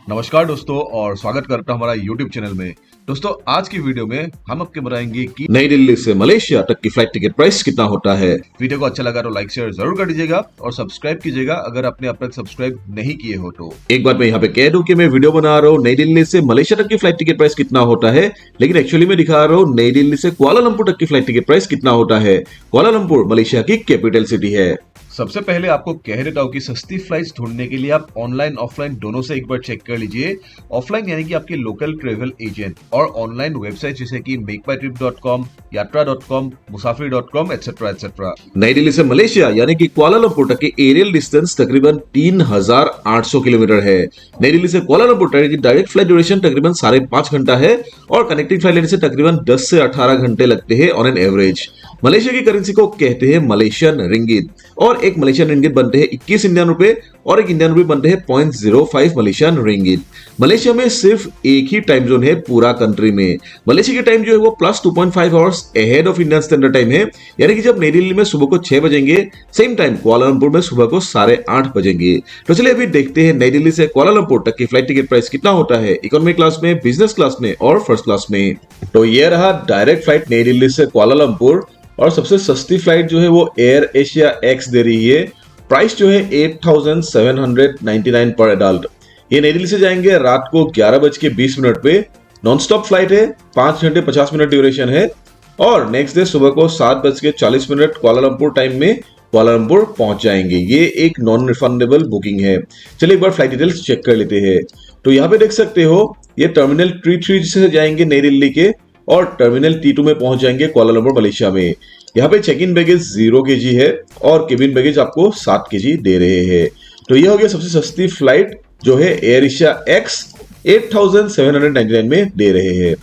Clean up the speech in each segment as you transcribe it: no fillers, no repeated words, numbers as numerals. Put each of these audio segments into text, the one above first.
नमस्कार दोस्तों और स्वागत करता हूं हमारा YouTube चैनल में। दोस्तों आज की वीडियो में हम आपको बताएंगे कि नई दिल्ली से मलेशिया तक की फ्लाइट टिकट प्राइस कितना होता है। वीडियो को अच्छा लगा तो लाइक शेयर जरूर कर दीजिएगा और सब्सक्राइब कीजिएगा अगर आपने अब तक सब्सक्राइब नहीं किए हो तो। एक बात मैं यहाँ पे कह दूं कि मैं वीडियो बना रहा हूँ नई दिल्ली से मलेशिया तक की फ्लाइट टिकट प्राइस कितना होता है, लेकिन एक्चुअली मैं दिखा रहा हूँ नई दिल्ली से कुआलालंपुर तक की फ्लाइट टिकट प्राइस कितना होता है। कुआलालंपुर मलेशिया की कैपिटल सिटी है। सबसे पहले आपको कह देता हूं कि सस्ती फ्लाइट्स ढूंढने के लिए आप ऑनलाइन ऑफलाइन दोनों से एक बार चेक कर लीजिए। ऑफलाइन यानी कि आपके लोकल ट्रेवल एजेंट और ऑनलाइन वेबसाइट जैसे कि मेकमाईट्रिप.com, यात्रा.com, मुसाफिर.com एटसेट्रा एटसेट्रा। नई दिल्ली से मलेशिया यानी कि कुआलालंपुर तक की एरियल डिस्टेंस तकरीबन 3800 किलोमीटर है। नई दिल्ली से कुआलालंपुर तक की डायरेक्ट फ्लाइट ड्यूरेशन तकरीबन 5.5 घंटा है और कनेक्टिंग फ्लाइट लेने से तकरीबन 10 से 18 घंटे लगते हैं ऑन एन एवरेज। मलेशिया की करेंसी को कहते हैं मलेशियन रिंगिट और एक मलेशियन रिंगिट बनते हैं 21 इंडियन रुपए और एक इंडियन रुपए बनते हैं 0.05 मलेशियन रिंगिट। मलेशिया में सिर्फ एक ही टाइम जोन है पूरा कंट्री में। मलेशिया की टाइम जो है वो plus 2.5 hours ahead of Indian standard time है, यानी कि जब नई दिल्ली में सुबह को 6 बजेंगे सेम टाइम कुआलालंपुर में सुबह को 8:30 बजेंगे। तो चलिए अभी देखते हैं नई दिल्ली से कुआलालंपुर तक की फ्लाइट टिकट प्राइस कितना होता है इकोनॉमी क्लास में, बिजनेस क्लास में और फर्स्ट क्लास में। तो ये रहा डायरेक्ट फ्लाइट नई दिल्ली से कुआलालंपुर और सबसे सस्ती फ्लाइट जो है वो एयर एशिया एक्स दे रही है। प्राइस जो है 8799 पर एडल्ट। ये नई दिल्ली से जाएंगे रात को 11:20 पे। नॉन स्टॉप फ्लाइट है, 5 घंटे 50 मिनट ड्यूरेशन है और नेक्स्ट डे सुबह को 7:40 कुआलालंपुर टाइम में कुआलालंपुर पहुंच जाएंगे। ये एक नॉन रिफंडेबल बुकिंग है। चलिए एक बार फ्लाइट डिटेल्स चेक कर लेते हैं। तो यहाँ पे देख सकते हो ये टर्मिनल T3 से जाएंगे नई दिल्ली के और टर्मिनल T2 में पहुंच जाएंगे कुआलालंपुर मलेशिया में। यहाँ पे चेक इन बैगेज 0 kg है और केबिन बैगेज आपको 7 kg दे रहे हैं। तो ये हो गया सबसे सस्ती फ्लाइट जो है एयर एशिया एक्स 8799 में दे रहे हैं।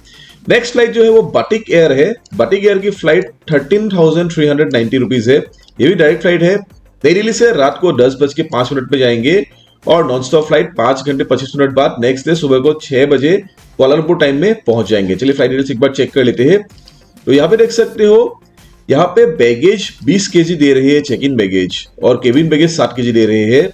नेक्स्ट फ्लाइट जो है वो बाटिक एयर है। बाटिक एयर की फ्लाइट 13,390 रुपीज है। ये भी डायरेक्ट फ्लाइट है। नई दिल्ली से रात को 10:05 पे जाएंगे और नॉन स्टॉप फ्लाइट 5 घंटे 25 मिनट बाद नेक्स्ट डे सुबह को 6 बजे कुआलालंपुर टाइम में पहुंच जाएंगे। चलिए फ्लाइट डिटेल्स एक बार चेक कर लेते हैं। तो यहाँ पे देख सकते हो यहाँ पे बैगेज 20 kg दे रहे हैं चेक इन बैगेज और केबिन बैगेज 7 kg दे रहे हैं।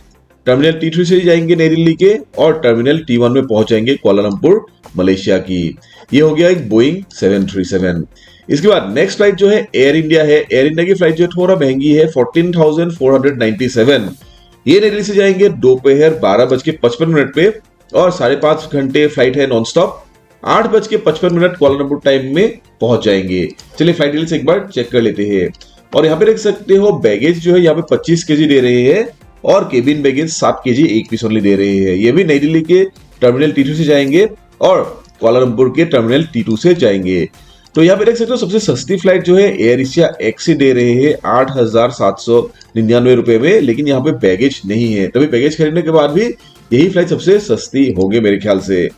टर्मिनल T3 से जाएंगे नई दिल्ली के और टर्मिनल T1 में पहुंच जाएंगे कुआलालंपुर मलेशिया की। ये हो गया एक बोइंग 737। इसके बाद नेक्स्ट फ्लाइट जो है एयर इंडिया है। एयर इंडिया की फ्लाइट जो थोड़ा महंगी है 14,497। ये नई दिल्ली से जाएंगे दोपहर 12:55 पे और 5.5 घंटे फ्लाइट है नॉन स्टॉप। 8:55 कुआलालंपुर टाइम में पहुंच जाएंगे। चलिए फ्लाइट डिटेल्स एक बार चेक कर लेते हैं। और यहाँ पे देख सकते हो बैगेज जो है यहाँ पे 25 kg दे रहे हैं और केबिन बैगेज 7 kg एक पीस ओनली दे रहे हैं। ये भी नई दिल्ली के टर्मिनल T2 से जाएंगे और कुआलालंपुर के टर्मिनल T2 से जाएंगे। तो यहाँ पे देख सकते हो सबसे सस्ती फ्लाइट जो है एयर एशिया एक्स दे रहे हैं 8,799 रुपए में, लेकिन यहाँ पे बैगेज नहीं है। तभी बैगेज खरीदने के बाद भी यही फ्लाइट सबसे सस्ती होगी मेरे ख्याल से।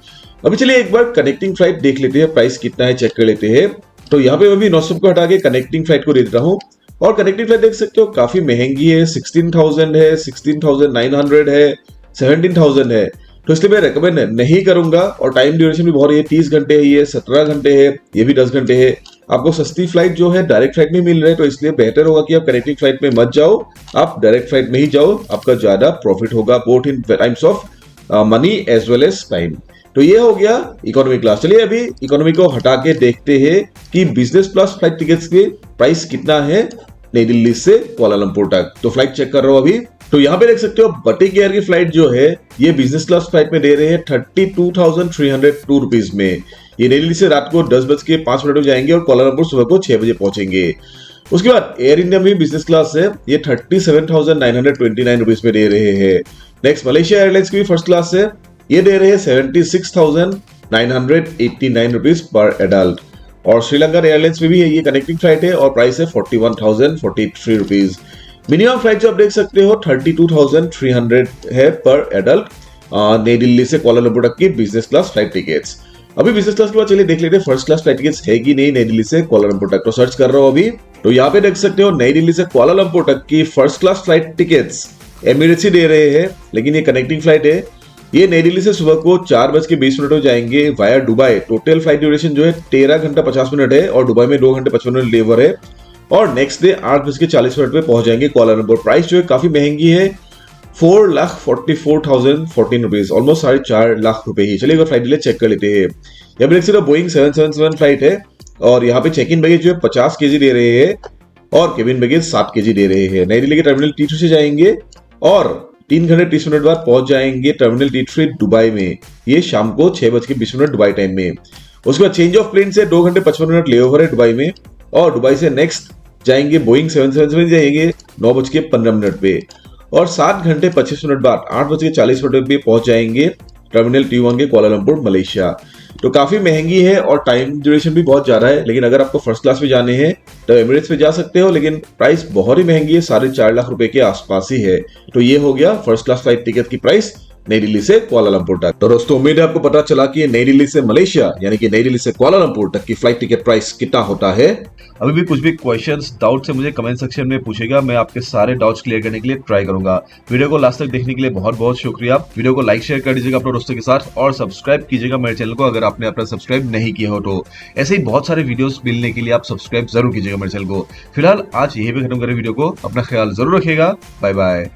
अभी चलिए एक बार कनेक्टिंग फ्लाइट देख लेते हैं, प्राइस कितना है चेक कर लेते हैं। तो यहाँ पे मैं भी नॉन-स्टॉप को हटा के कनेक्टिंग फ्लाइट को दे देता हूँ और कनेक्टिंग फ्लाइट देख सकते हो काफी महंगी है। 16,000 है, 16,900 है, 17,000 है। तो इसलिए मैं रेकमेंड नहीं करूंगा और टाइम ड्यूरेशन भी बहुत है। 30 घंटे है, ये 17 घंटे है, ये भी 10 घंटे है। आपको सस्ती फ्लाइट जो है डायरेक्ट फ्लाइट में मिल रहा है, तो इसलिए बेहतर होगा कि आप कनेक्टिंग फ्लाइट में मत जाओ, आप डायरेक्ट फ्लाइट में ही जाओ। आपका ज्यादा प्रॉफिट होगा both in times of money as well as time. तो ये हो गया इकोनॉमी क्लास। चलिए अभी इकोनॉमी को हटा के देखते हैं कि बिजनेस क्लास फ्लाइट टिकट्स के प्राइस कितना है नई दिल्ली से कुआलालंपुर तक। तो फ्लाइट चेक कर रहा हूं अभी। तो यहाँ पे देख सकते हो बाटिक एयर की फ्लाइट जो है ये बिजनेस क्लास फ्लाइट में दे रहे हैं 32,302 रुपीज में। ये नई दिल्ली से रात को 10:05 में जाएंगे और कुआलालंपुर सुबह को 6 बजे पहुंचेंगे। उसके बाद एयर इंडिया में बिजनेस क्लास है, ये 37,929 रुपीज में दे रहे हैं। नेक्स्ट मलेशिया एयरलाइंस की भी फर्स्ट क्लास है, ये दे रहे हैं 76,989 रुपीज पर एडल्ट। और श्रीलंका एयरलाइंस में भी है, ये कनेक्टिंग फ्लाइट है और प्राइस है 41,043 रुपीज। मिनिमम फ्लाइट जो आप देख सकते हो 32,300 है पर एडल्ट नई दिल्ली से कुआलालंपुर तक की बिजनेस क्लास फ्लाइट टिकट्स। अभी बिजनेस क्लास के बाद चलिए देख लेते हैं फर्स्ट क्लास फ्लाइट टिकट्स है कि नहीं नई दिल्ली से कुआलालंपुर तक। तो सर्च कर रहा हूं अभी। तो यहाँ पे देख सकते हो नई दिल्ली से कुआलालंपुर तक की first class flight tickets Emirates ही दे रहे हैं, लेकिन ये कनेक्टिंग फ्लाइट है। ये नई दिल्ली से सुबह को 4:20 में जाएंगे via Dubai. Total flight duration जो है 13 घंटा 50 मिनट है और दुबई में 2 घंटे 55 मिनट लेवर है और नेक्स्ट डे 8:40 पे पहुंच जाएंगे कुआलालंपुर। प्राइस जो है काफी महंगी है 4,44,014 रुपीज, ऑलमोस्ट 4.5 लाख रुपए ही। चलिए एक बार फ्लाइट डिले चेक कर लेते हैं। यहाँ पे देख सकते हो बोइंग 777 फ्लाइट है और यहाँ पे चेक इन बैगेज जो है 50 केजी दे रहे हैं और केबिन बैगेज 7 केजी दे रहे हैं। नई दिल्ली के टर्मिनल T2 से जाएंगे और 3 घंटे 30 मिनट बाद पहुंच जाएंगे टर्मिनल T3 दुबई में, ये शाम को 6:20 दुबई टाइम में। उसके बाद चेंज ऑफ प्लेन से 2 घंटे 55 मिनट लेओवर है दुबई में और दुबई से नेक्स्ट जाएंगे बोइंग 777 जाएंगे 9:15 पे और 7 घंटे 25 मिनट बाद 8:40 पे पहुंच जाएंगे टर्मिनल T1 के कुआलालंपुर मलेशिया। तो काफी महंगी है और टाइम ड्यूरेशन भी बहुत ज्यादा है, लेकिन अगर आपको फर्स्ट क्लास में जाने हैं तो एमिरेट्स पे जा सकते हो, लेकिन प्राइस बहुत ही महंगी है, 4.5 लाख रुपए के आसपास ही है। तो ये हो गया फर्स्ट क्लास फ्लाइट टिकट की प्राइस नई दिल्ली से कुआलालंपुर तक। तो दोस्तों उम्मीद है आपको पता चला कि नई दिल्ली से मलेशिया यानी कि नई दिल्ली से कुआलालंपुर तक की फ्लाइट टिकट प्राइस कितना होता है। अभी भी कुछ भी क्वेश्चंस डाउट से मुझे कमेंट सेक्शन में पूछेगा, मैं आपके सारे डाउट्स क्लियर करने के लिए ट्राई करूंगा। वीडियो को लास्ट तक देखने के लिए बहुत बहुत शुक्रिया। वीडियो को लाइक शेयर कर दीजिएगा अपने दोस्तों के साथ और सब्सक्राइब कीजिएगा मेरे चैनल को अगर आपने अपना सब्सक्राइब नहीं किया हो तो। ऐसे ही बहुत सारे वीडियोस मिलने के लिए आप सब्सक्राइब जरूर कीजिएगा मेरे चैनल को। फिलहाल आज यही पे खत्म करें वीडियो को, अपना ख्याल जरूर रखिएगा, बाय बाय।